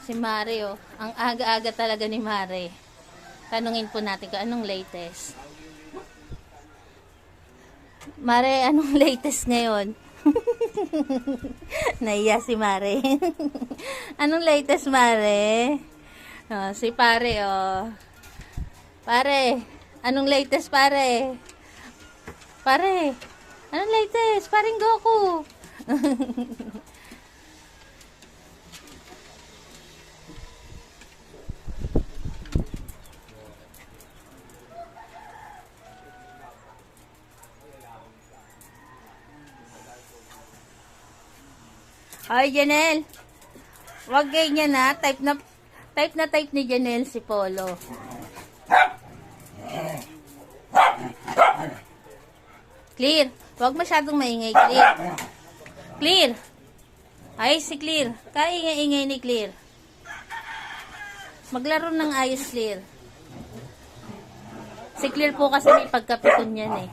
Si Mare, oh. Ang aga-aga talaga ni Mare. Tanungin po natin kung anong latest. Mare, anong latest ngayon? Naiya si Mare. Anong latest, Mare? Oh, si Pare, oh. Pare, anong latest, Pare? Pare, anong latest? Paring Goku. Ay, Janelle. Wag ganyan na. Type ni Janelle si Polo. Clear. Wag masyadong maingay, Clear. Clear. Ay, si Clear. Kaingay-ingay ni Clear. Maglaro ng ayos, Clear. Si Clear po kasi may pagkapikon yan eh.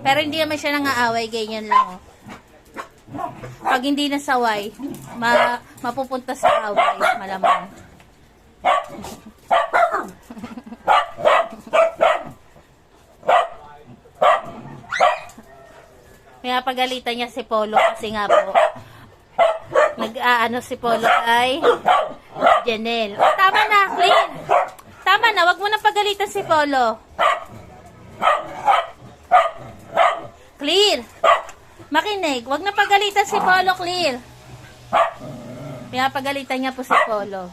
Pero hindi naman siya nang-aaway. Ganyan lang, oh. Pag hindi nasaway, mapupunta sa away, malamang. Kaya pagalitan niya si Polo kasi nga po, nag-aano si Polo ay Janelle. Oh, tama na, Clean. Tama na, wag mo na pagalitan si Polo. Clear. Makinig, wag na pagalitan si Polo, Clear. Kaya pagalitan niya po si Polo.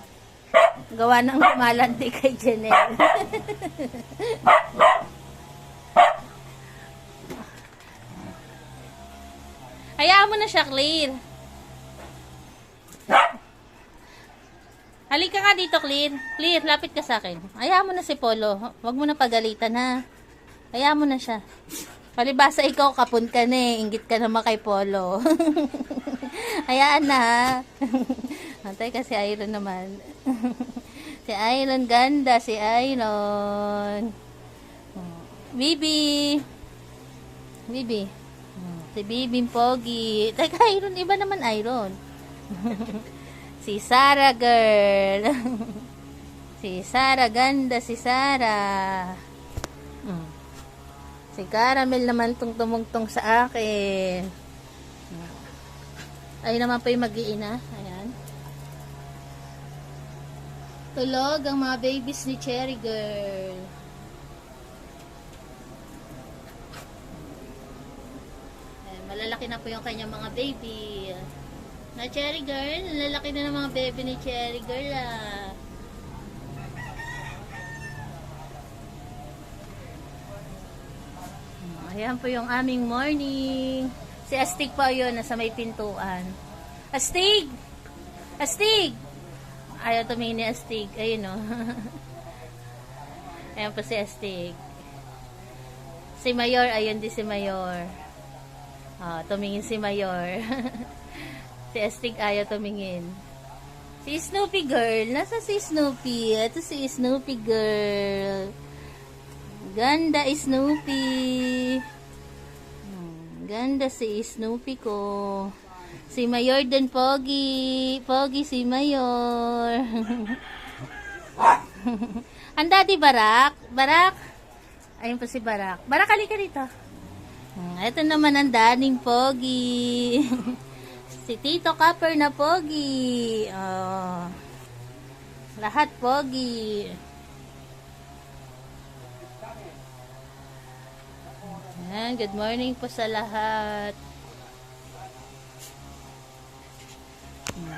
Gawa ng lumalandi kay Janelle. Hayaan mo na siya, Clear. Halika nga dito, Clear. Clear, lapit ka sa akin. Hayaan mo na si Polo. Wag mo na pagalitan, ha. Hayaan mo na siya. Palibasa ikaw, kapun ka na eh. Inggit ka naman kay Polo. Hayaan na, ha. Antay ka si Iron naman. Si Iron, ganda. Si Iron. Bibi. Bibi. Si Bibing Pogi. Teka, Iron. Iba naman Iron. Si Sarah, girl. Si Sarah, ganda. Si Sarah. Si Caramel naman tong tumungtong sa akin. Ay naman po yung mag-iina. Ayan. Tulog ang mga babies ni Cherry Girl. Ayan, malalaki na po yung kanyang mga baby. Na Cherry Girl, lalaki na ng mga baby ni Cherry Girl, ah. Ayan po yung aming morning. Si Astig pa yun, nasa may pintuan. Astig! Astig! Ayaw tumingin ni Astig. Ayun, o. Ayan po si Astig. Si Mayor, ayun din si Mayor. Tumingin si Mayor. Si Astig ayaw tumingin. Si Snoopy girl. Nasa si Snoopy? Ito si Snoopy girl. Ganda Snoopy. Ganda si Snoopy ko. Si Mayor din, Pogi. Pogi si Mayor. Ang daddy Barak. Barak. Ayun po si Barak. Barak, halika dito. Ito naman ang daning Pogi. Si Tito Copper na Pogi. Oh. Lahat Pogi. Ayan, good morning po sa lahat.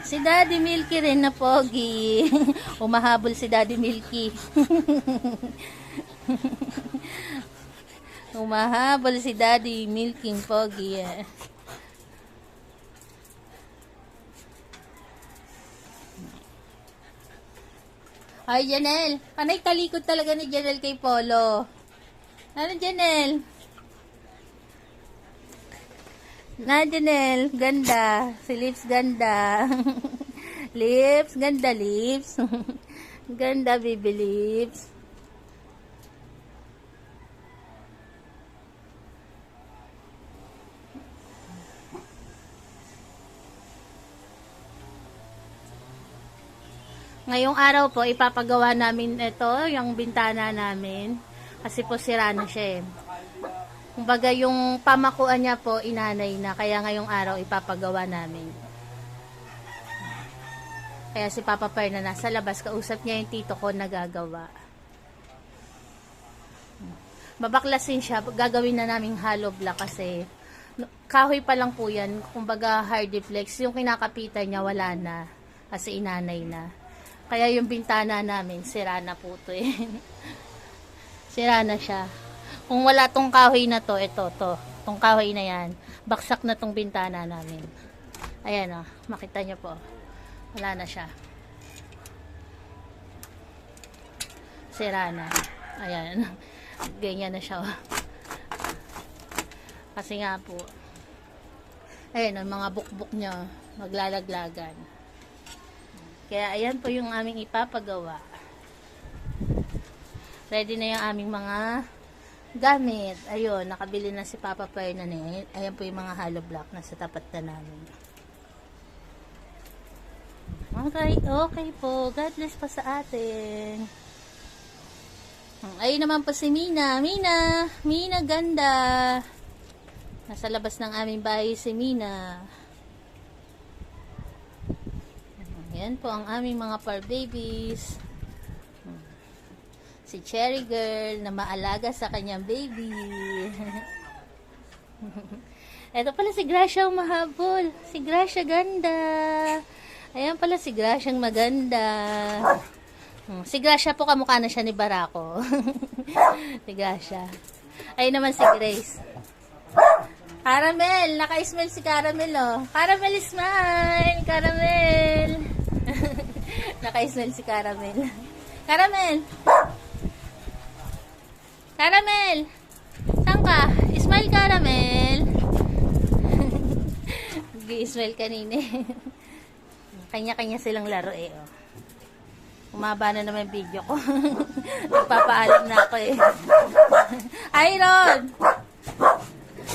Si Daddy Milky rin na Pogi. Umahabol si Daddy Milky. Umahabol si Daddy Milky Pogi. Ay, Janelle. Panay talikod talaga ni Janelle kay Polo. Ano, Janelle? Na, Janelle, ganda. Si Lips, ganda. Lips, ganda, Lips. Ganda, baby Lips. Ngayong araw po, ipapagawa namin ito, yung bintana namin. Kasi po sira na siya eh. Kumbaga yung pamakuan niya po, inanay na. Kaya ngayong araw, ipapagawa namin. Kaya si Papa Per na nasa labas, kausap niya yung tito ko na gagawa. Babaklasin siya, gagawin na naming hollow block kasi kahoy pa lang po yan. Kumbaga hardiplex, yung kinakapitan niya wala na. Kasi inanay na. Kaya yung bintana namin, sira na po ito eh. Sira na siya. Kung wala tong kahoy na to, ito, tong kahoy na yan, baksak na tong bintana namin. Ayan o, makita nyo po. Wala na siya. Sira na. Ayan. Ganyan na siya. Kasi nga po, ayan o, mga bukbuk nyo, maglalaglagan. Kaya ayan po yung aming ipapagawa. Ready na yung aming mga gamit. Ayun, nakabili na si Papa Ferdinand. Ayan po yung mga hollow block na sa tapat na namin. Okay po. God bless pa sa atin. Ayun naman po si Mina. Mina ganda. Nasa labas ng aming bahay si Mina. Ayan po ang aming mga par babies. Si Cherry Girl na maalaga sa kanyang baby. Ito pala si Gracia ang mahabol. Si Gracia ganda. Ayan pala si Gracia ang maganda. Si Gracia po kamukha na siya ni Barako. Si Gracia. Ayun naman si Grace. Caramel. Naka-smile si Caramel oh. Caramel smile. Caramel. Naka-smile si Caramel. Caramel. Caramel! Saan ka? Smile, Caramel! Nag-i-smile kanina eh. Kanya-kanya silang laro eh. Oh. Umaba na naman yung video ko. Nagpapaalam na ako eh. Iron!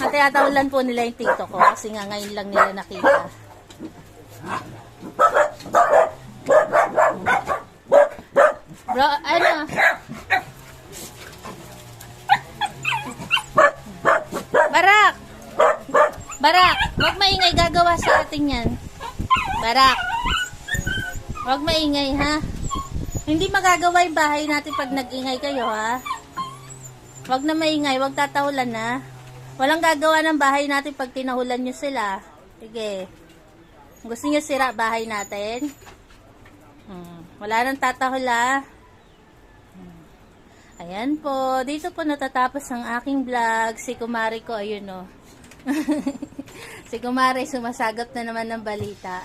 Natayatawalan po nila yung tito ko kasi nga ngayon lang nila nakita. Bro, ano? Barak, wag maingay, gagawa sa atin yan. Barak, wag maingay ha. Hindi magagawa yung bahay natin pag nag-ingay kayo ha. Wag na maingay, wag tatahulan ha. Walang gagawa ng bahay natin pag tinahulan nyo sila. Sige. Gusto nyo sira bahay natin? Wala nang tatahul ha. Ayan po, dito po natatapos ang aking vlog. Si Kumari ko, ayun o. Si Kumari sumasagot na naman ng balita.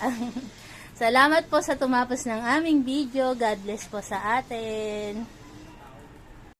Salamat po sa tumapos ng aming video. God bless po sa atin.